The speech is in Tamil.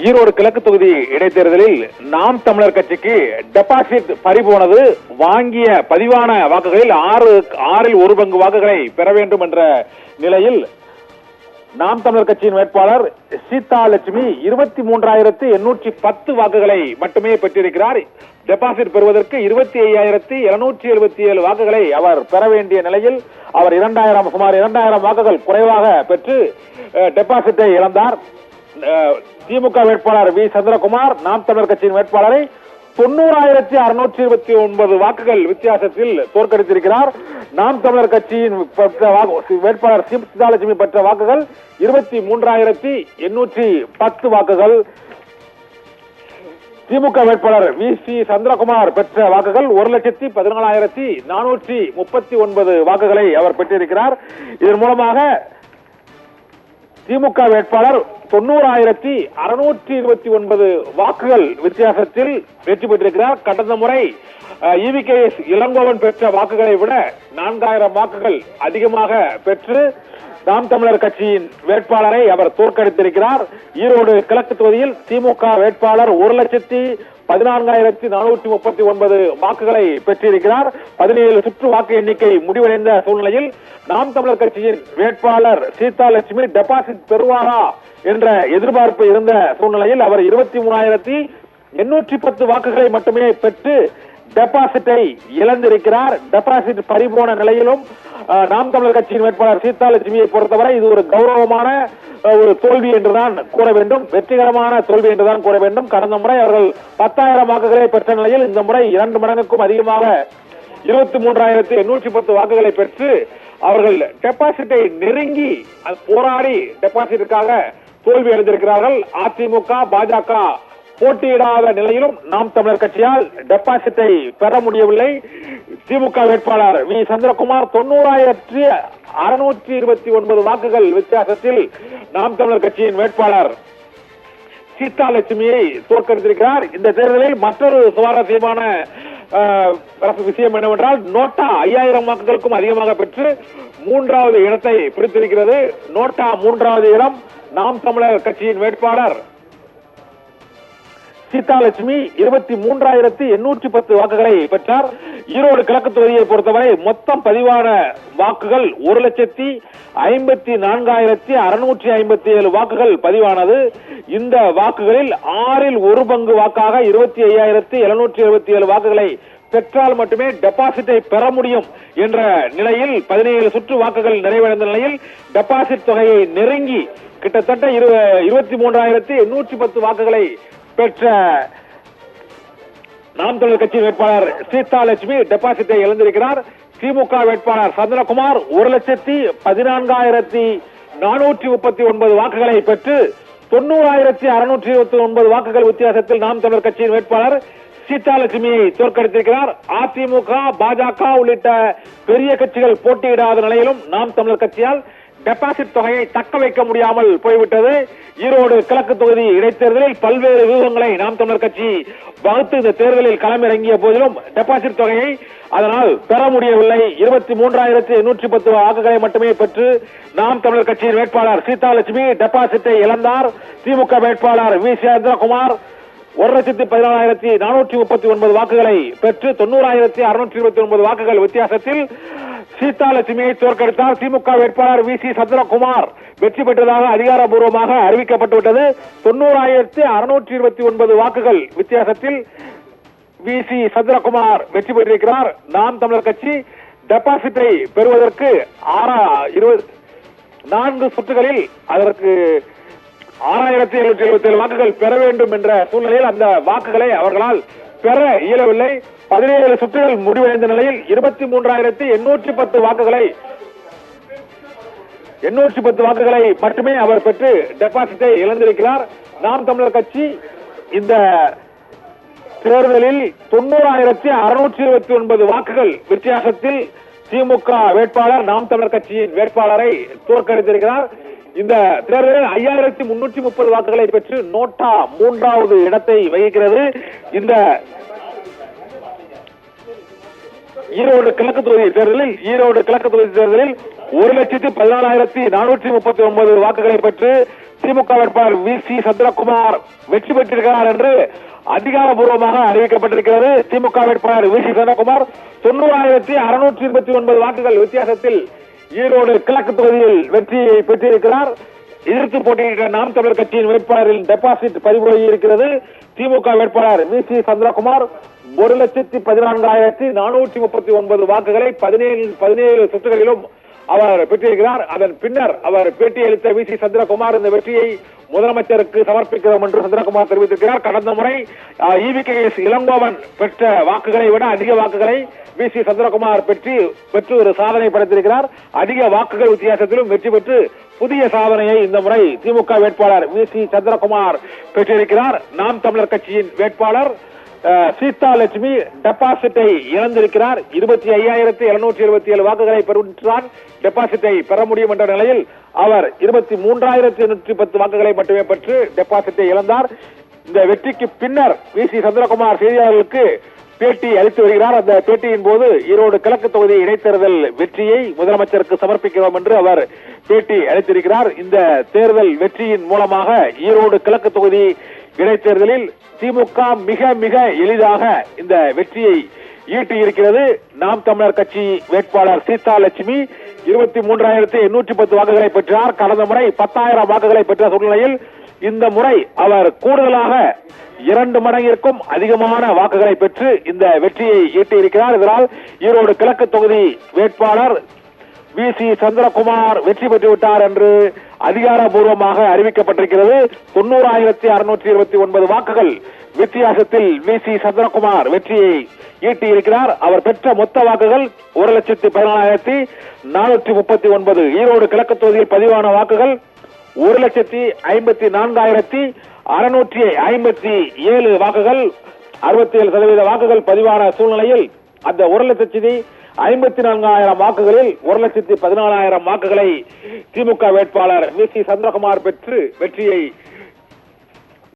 ஈரோடு கிழக்கு தொகுதி இடைத்தேர்தலில் நாம் தமிழர் கட்சிக்கு டெபாசிட் பறிபோனது. வாங்கிய பதிவான வாக்குகளில் ஆறில் ஒரு பங்கு வாக்குகளை பெற வேண்டும் என்ற நிலையில் நாம் தமிழர் கட்சியின் வேட்பாளர் சீதா லட்சுமி 23,810 வாக்குகளை மட்டுமே பெற்றிருக்கிறார். டெபாசிட் பெறுவதற்கு 25,777 வாக்குகளை அவர் பெற வேண்டிய நிலையில் அவர் சுமார் 2000 வாக்குகள் குறைவாக பெற்று டெபாசிட்டை இழந்தார். திமுக வேட்பாளர் வி சந்திரகுமார் நாம் தமிழர் கட்சியின் வேட்பாளரை 90,629 வாக்குகள் வித்தியாசத்தில் தோற்கடித்திருக்கிறார். நாம் தமிழர் கட்சியின் வேட்பாளர் சீதாலட்சுமி பெற்ற வாக்குகள் 23,810 வாக்குகள். திமுக வேட்பாளர் வி சி சந்திரகுமார் பெற்ற வாக்குகள் 1,14,439 வாக்குகளை அவர் பெற்றிருக்கிறார். இதன் மூலமாக திமுக வேட்பாளர் 90,629 வாக்குகள் வித்தியாசத்தில் வெற்றி பெற்றிருக்கிறார். கடந்த முறை EVKS இளங்கோவன் பெற்ற வாக்குகளை விட 4,000 வாக்குகள் அதிகமாக பெற்று நாம் தமிழர் கட்சியின் வேட்பாளரை அவர் தோற்கடித்திருக்கிறார். ஈரோடு கிழக்கு தொகுதியில் திமுக வேட்பாளர் 1,14,439 வாக்குகளை பெற்றிருக்கிறார். 17 சுற்று வாக்கு எண்ணிக்கை முடிவடைந்த சூழ்நிலையில் நாம் தமிழர் கட்சியின் வேட்பாளர் சீதா லட்சுமி டெபாசிட் பெறுவாரா என்ற எதிர்பார்ப்பு இருந்த சூழ்நிலையில் அவர் 23,810 வாக்குகளை மட்டுமே பெற்று டெபாசிட்டை இழந்திருக்கிறார். டெபாசிட் பறிபோன நிலையிலும் நாம் தமிழர் கட்சியின் வேட்பாளர் சீதா லட்சுமியை பொறுத்தவரை இது ஒரு கௌரவமான ஒரு தோல்வி என்றுதான் கூற வேண்டும், வெற்றிகரமான தோல்வி என்றுதான் கூற வேண்டும். கடந்த முறை அவர்கள் 10,000 வாக்குகளை பெற்ற நிலையில் இந்த முறை 2 மடங்குக்கும் அதிகமாக 23,810 வாக்குகளை பெற்று அவர்கள் டெபாசிட்டை நெருங்கி போராடி டெபாசிட்டுக்காக தோல்வி அடைந்திருக்கிறார்கள். அதிமுக பாஜக போட்டியிடாத நிலையிலும் நாம் தமிழர் கட்சியால் டெபாசிட்டை பெற முடியவில்லை. திமுக வேட்பாளர் வி சந்திரகுமார் 90,629 வாக்குகள் வித்தியாசத்தில் நாம் தமிழர் கட்சியின் வேட்பாளர் சீதா லட்சுமியை தோற்கடித்திருக்கிறார். இந்த தேர்தலில் மற்றொரு சுவாரஸ்யமான விஷயம் என்னவென்றால் நோட்டா 5,000 வாக்குகளுக்கும் அதிகமாக பெற்று 3வது இடத்தை பிடித்திருக்கிறது. நோட்டா 3வது இடம். நாம் தமிழர் கட்சியின் வேட்பாளர் சீதா லட்சுமி 23,810 வாக்குகளை பெற்றார். ஈரோடு கிழக்கு தொகுதியை பொறுத்தவரை மொத்தம் பதிவான வாக்குகள் 1,54,657 வாக்குகள் பதிவானது. இந்த வாக்குகளில் 6ல் ஒரு பங்கு வாக்காக 25,777 வாக்குகளை பெற்றால் மட்டுமே டெபாசிட்டை பெற முடியும் என்ற நிலையில் 17 சுற்று வாக்குகள் நிறைவடைந்த நிலையில் டெபாசிட் தொகையை நெருங்கி கிட்டத்தட்ட 23,810 வாக்குகளை பெற்ற நாம் தமிழர் கட்சி வேட்பாளர் சீதா லட்சுமி டெபாசிட்டை இழந்திருக்கிறார். திமுக வேட்பாளர் சந்திரகுமார் 1,14,439 வாக்குகளை பெற்று 90,629 வாக்குகள் வித்தியாசத்தில் நாம் தமிழர் கட்சியின் வேட்பாளர் சீதா லட்சுமியை தோற்கடித்திருக்கிறார். அதிமுக பாஜக உள்ளிட்ட பெரிய கட்சிகள் போட்டியிடாத நிலையிலும் நாம் தமிழர் கட்சியால் டெபாசிட் தொகையை தக்க வைக்க முடியாமல் போய்விட்டது. ஈரோடு கிழக்கு தொகுதி இடைத்தேர்தலில் பல்வேறு வியூகங்களை நாம் தமிழர் கட்சி வகுத்து இந்த தேர்தலில் களமிறங்கிய போதிலும் டெபாசிட் தொகையை அதனால் பெற முடியவில்லை. 23,810 வாக்குகளை மட்டுமே பெற்று நாம் தமிழர் கட்சியின் வேட்பாளர் சீதா லட்சுமி டெபாசிட்டை இழந்தார். திமுக வேட்பாளர் வி சந்திரகுமார் 1,14,439 வாக்குகளை பெற்று 90,629 வாக்குகள் வித்தியாசத்தில் சீதா லட்சுமியை தோற்கடித்தார். திமுக வேட்பாளர் வி சி சந்திரகுமார் வெற்றி பெற்றதாக அதிகாரப்பூர்வமாக அறிவிக்கப்பட்டுவிட்டது. 90,629 வாக்குகள் வித்தியாசத்தில் வி சி சந்திரகுமார் வெற்றி பெற்றிருக்கிறார். நாம் தமிழர் கட்சி டெபாசிட்டை பெறுவதற்கு 4 சுற்றுகளில் அதற்கு 6,777 வாக்குகள் பெற வேண்டும் என்ற சூழ்நிலையில் அந்த வாக்குகளை அவர்களால் பெற இயலவில்லை. 17 சுற்றுகள் முடிவடைந்த நிலையில் 23,810 வாக்குகளை மட்டுமே அவர் பெற்று டெபாசிட்டை இழந்திருக்கிறார். நாம் தமிழர் கட்சி இந்த தேர்தலில் 90,629 வாக்குகள் வித்தியாசத்தில் திமுக வேட்பாளர் நாம் தமிழர் கட்சியின் வேட்பாளரை தோற்கடித்திருக்கிறார். இந்த தேர்தலில் 5,330 வாக்குகளை பெற்று நோட்டா 3வது இடத்தை வகிக்கிறது. இந்த ஈரோடு கிழக்கு தொகுதி தேர்தலில் 1,14,439 வாக்குகளை பெற்று திமுக வேட்பாளர் வி.சி. சந்திரகுமார் வெற்றி பெற்றிருக்கிறார் என்று அதிகாரப்பூர்வமாக அறிவிக்கப்பட்டிருக்கிறது. திமுக வேட்பாளர் வி.சி. சந்திரகுமார் 90,629 வாக்குகள் வித்தியாசத்தில் ஈரோடு கிழக்கு தொகுதியில் வெற்றியை பெற்றிருக்கிறார். எதிர்த்து போட்டியிட்ட நாம் தமிழர் கட்சியின் வேட்பாளரின் டெபாசிட் பதிவாகி இருக்கிறது. திமுக வேட்பாளர் வி.சி. சந்திரகுமார் 1,14,439 வாக்குகளை 17 சுற்றுகளிலும் அவர் பெற்றிருக்கிறார். அதன் பின்னர் அவர் பேட்டியளித்த வி.சி. சந்திரகுமார் இந்த வெற்றியை முதலமைச்சருக்கு சமர்ப்பிக்கிறோம் என்று சந்திரகுமார் தெரிவித்திருக்கிறார். கடந்த முறை EVKS இளங்கோவன் பெற்ற வாக்குகளை விட அதிக வாக்குகளை வி.சி. சந்திரகுமார் பெற்று ஒரு சாதனை படைத்திருக்கிறார். அதிக வாக்குகள் வித்தியாசத்திலும் வெற்றி பெற்று புதிய சாதனையை இந்த முறை திமுக வேட்பாளர் வி.சி. சந்திரகுமார் பெற்றிருக்கிறார். நாம் தமிழர் கட்சியின் வேட்பாளர் சீதாலட்சுமி டெபாசிட்டை இழந்திருக்கிறார். 25,777 வாக்குகளை பெற்றால் டெபாசிட்டை பெற முடியும் என்ற நிலையில் அவர் 23,810 வாக்குகளை மட்டுமே பெற்று டெபாசிட்டை இழந்தார். இந்த வெற்றிக்கு பின்னர் வி.சி. சந்திரகுமார் செய்தியாளர்களுக்கு பேட்டி அளித்து வருகிறார். அந்த பேட்டியின் போது ஈரோடு கிழக்கு தொகுதி இடைத்தேர்தல் வெற்றியை முதலமைச்சருக்கு சமர்ப்பிக்கிறோம் என்று அவர் பேட்டி அளித்திருக்கிறார். இந்த தேர்தல் வெற்றியின் மூலமாக ஈரோடு கிழக்கு தொகுதி இடைத்தேர்தலில் திமுக மிக மிக எளிதாக இந்த வெற்றியை ஈட்டி இருக்கிறது. நாம் தமிழர் கட்சி வேட்பாளர் சீதாலட்சுமி 23,810 வாக்குகளை பெற்றார். கடந்த முறை 10,000 வாக்குகளை பெற்ற சூழ்நிலையில் இந்த முறை அவர் கூடுதலாக 2 மடங்கிற்கும் அதிகமான வாக்குகளை பெற்று இந்த வெற்றியை ஈட்டி இருக்கிறார். இதனால் ஈரோடு கிழக்கு தொகுதி வேட்பாளர் வி.சி. சந்திரகுமார் வெற்றி பெற்றுவிட்டார் என்று அதிகாரப்பூர்வமாக அறிவிக்கப்பட்டிருக்கிறது. 90,629 வாக்குகள் வித்தியாசத்தில் வி.சி. சந்திரகுமார் வெற்றியை ஈட்டி இருக்கிறார். அவர் பெற்ற மொத்த வாக்குகள் 1,14,439. ஈரோடு கிழக்கு தொகுதியில் பதிவான வாக்குகள் 1,04,657 வாக்குகள். 67% வாக்குகள் பதிவான சூழ்நிலையில் அந்த 1,54,000 வாக்குகளில் 1,14,000 வாக்குகளை திமுக வேட்பாளர் வி.சி. சந்திரகுமார் பெற்று வெற்றியை